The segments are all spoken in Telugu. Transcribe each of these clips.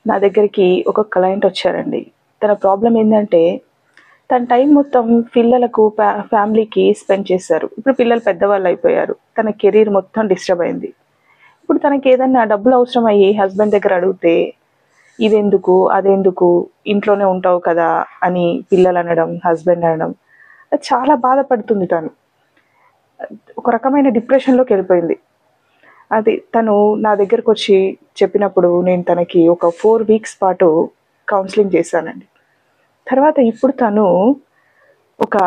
నా దగ్గరికి ఒక క్లయింట్ వచ్చారండి. తన ప్రాబ్లం ఏంటంటే తన టైం మొత్తం పిల్లలకు ఫ్యామిలీకి స్పెండ్ చేశారు. ఇప్పుడు పిల్లలు పెద్దవాళ్ళు అయిపోయారు. తన కెరీర్ మొత్తం డిస్టర్బ్ అయింది. ఇప్పుడు తనకి ఏదన్నా డబ్బులు అవసరం అయ్యి హస్బెండ్ దగ్గర అడిగితే ఇదెందుకు అదెందుకు ఇంట్లోనే ఉంటావు కదా అని పిల్లలు అనడం, హస్బెండ్ అనడం, అది చాలా బాధపడుతుంది. తను ఒక రకమైన డిప్రెషన్లోకి వెళ్ళిపోయింది. అది తను నా దగ్గరకు వచ్చి చెప్పినప్పుడు నేను తనకి ఒక 4 వీక్స్ పాటు కౌన్సిలింగ్ చేశానండి. తర్వాత ఇప్పుడు తను ఒక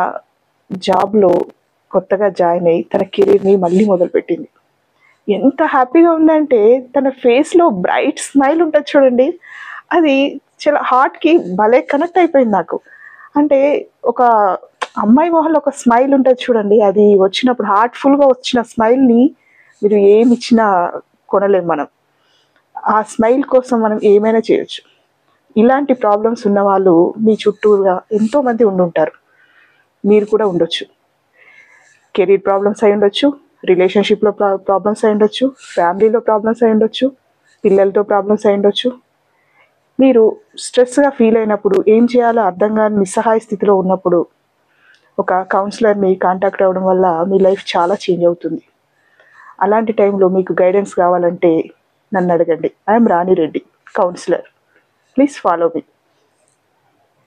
జాబ్లో కొత్తగా జాయిన్ అయ్యి తన కెరీర్ని మళ్ళీ మొదలుపెట్టింది. ఎంత హ్యాపీగా ఉందంటే తన ఫేస్లో బ్రైట్ స్మైల్ ఉంటుంది చూడండి, అది చాలా హార్ట్కి భలే కనెక్ట్ అయిపోయింది నాకు. అంటే ఒక అమ్మాయి మొహంలో ఒక స్మైల్ ఉంటుంది చూడండి, అది వచ్చినప్పుడు హార్ట్ఫుల్గా వచ్చిన స్మైల్ని మీరు ఏమి ఇచ్చినా కొనలేం మనం. ఆ స్మైల్ కోసం మనం ఏమైనా చేయొచ్చు. ఇలాంటి ప్రాబ్లమ్స్ ఉన్న వాళ్ళు మీ చుట్టూగా ఎంతోమంది ఉండుంటారు. మీరు కూడా ఉండొచ్చు. కెరీర్ ప్రాబ్లమ్స్ అయి ఉండొచ్చు, రిలేషన్షిప్లో ప్రాబ్లమ్స్ అయి ఉండొచ్చు, ఫ్యామిలీలో ప్రాబ్లమ్స్ అయి ఉండొచ్చు, పిల్లలతో ప్రాబ్లమ్స్ అయి ఉండొచ్చు. మీరు స్ట్రెస్గా ఫీల్ అయినప్పుడు, ఏం చేయాలో అర్థం కాని నిస్సహాయ స్థితిలో ఉన్నప్పుడు ఒక కౌన్సిలర్ని కాంటాక్ట్ అవ్వడం వల్ల మీ లైఫ్ చాలా చేంజ్ అవుతుంది. అలాంటి టైంలో మీకు గైడెన్స్ కావాలంటే నన్ను అడగండి. I'm Rani Reddy, counsellor. Please follow me.